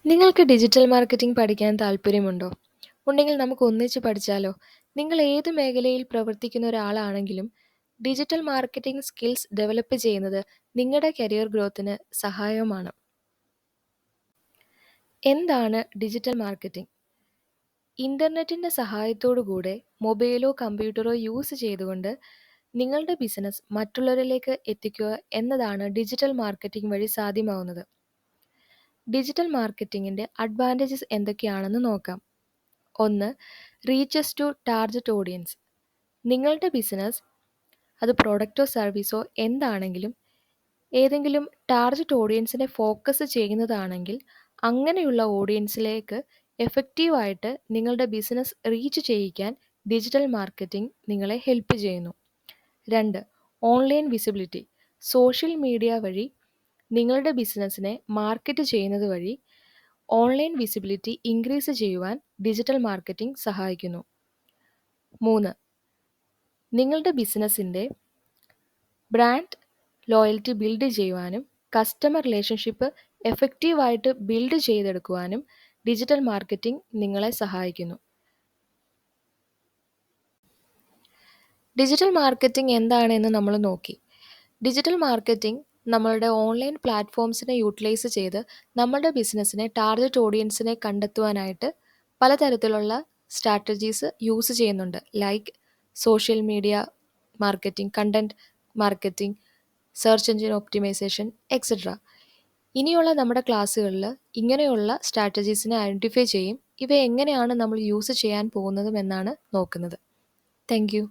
നിങ്ങൾക്ക് digital marketing പഠിക്കാൻ താല്പര്യമുണ്ടോ? ഉണ്ടെങ്കിൽ നമുക്ക് ഒന്നിച്ച് പഠിച്ചാലോ? നിങ്ങൾ ഏത് മേഖലയിൽ പ്രവർത്തിക്കുന്ന ഒരാളാണെങ്കിലും ഡിജിറ്റൽ മാർക്കറ്റിംഗ് സ്കിൽസ് ഡെവലപ്പ് ചെയ്യുന്നത് നിങ്ങളുടെ കരിയർ ഗ്രോത്തിന് സഹായകമാണ്. എന്താണ് ഡിജിറ്റൽ മാർക്കറ്റിംഗ്? ഇന്റർനെറ്റിന്റെ സഹായത്തോടുകൂടെ മൊബൈലോ കമ്പ്യൂട്ടറോ യൂസ് ചെയ്തുകൊണ്ട് നിങ്ങളുടെ ബിസിനസ് മറ്റുള്ളവരിലേക്ക് എത്തിക്കുക എന്നതാണ് ഡിജിറ്റൽ മാർക്കറ്റിംഗ് വഴി സാധ്യമാവുന്നത്. ഡിജിറ്റൽ മാർക്കറ്റിംഗിന്റെ അഡ്വാൻറ്റേജസ് എന്തൊക്കെയാണെന്ന് നോക്കാം. 1. Reaches to target audience. നിങ്ങളുടെ ബിസിനസ്, അത് പ്രൊഡക്റ്റോ സർവീസോ എന്താണെങ്കിലും ഏതെങ്കിലും ടാർഗറ്റ് ഓഡിയൻസിനെ ഫോക്കസ് ചെയ്യുന്നതാണെങ്കിൽ അങ്ങനെയുള്ള ഓഡിയൻസിലേക്ക് എഫക്റ്റീവായിട്ട് നിങ്ങളുടെ ബിസിനസ് റീച്ച് ചെയ്യിക്കാൻ ഡിജിറ്റൽ മാർക്കറ്റിംഗ് നിങ്ങളെ ഹെൽപ്പ് ചെയ്യുന്നു. 2. Online visibility. സോഷ്യൽ മീഡിയ വഴി നിങ്ങളുടെ ബിസിനസ്സിനെ മാർക്കറ്റ് ചെയ്യുന്നത് വഴി ഓൺലൈൻ വിസിബിലിറ്റി ഇൻക്രീസ് ചെയ്യുവാൻ ഡിജിറ്റൽ മാർക്കറ്റിംഗ് സഹായിക്കുന്നു. 3. നിങ്ങളുടെ ബിസിനസ്സിൻ്റെ ബ്രാൻഡ് ലോയൽറ്റി ബിൽഡ് ചെയ്യുവാനും കസ്റ്റമർ റിലേഷൻഷിപ്പ് എഫക്റ്റീവായിട്ട് ബിൽഡ് ചെയ്തെടുക്കുവാനും ഡിജിറ്റൽ മാർക്കറ്റിംഗ് നിങ്ങളെ സഹായിക്കുന്നു. ഡിജിറ്റൽ മാർക്കറ്റിംഗ് എന്താണെന്ന് നമ്മൾ നോക്കി. ഡിജിറ്റൽ മാർക്കറ്റിംഗ് നമ്മളുടെ ഓൺലൈൻ പ്ലാറ്റ്ഫോംസിനെ യൂട്ടിലൈസ് ചെയ്ത് നമ്മുടെ ബിസിനസ്സിനെ ടാർഗറ്റ് ഓഡിയൻസിനെ കണ്ടെത്തുവാനായിട്ട് പലതരത്തിലുള്ള സ്ട്രാറ്റജീസ് യൂസ് ചെയ്യുന്നുണ്ട്. Like social media marketing, content marketing, search engine optimisation etcetera. ഇനിയുള്ള നമ്മുടെ ക്ലാസ്സുകളിൽ ഇങ്ങനെയുള്ള സ്ട്രാറ്റജീസിനെ ഐഡൻറ്റിഫൈ ചെയ്യും. ഇവ എങ്ങനെയാണ് നമ്മൾ യൂസ് ചെയ്യാൻ പോകുന്നതും എന്നാണ് നോക്കുന്നത്. Thank you.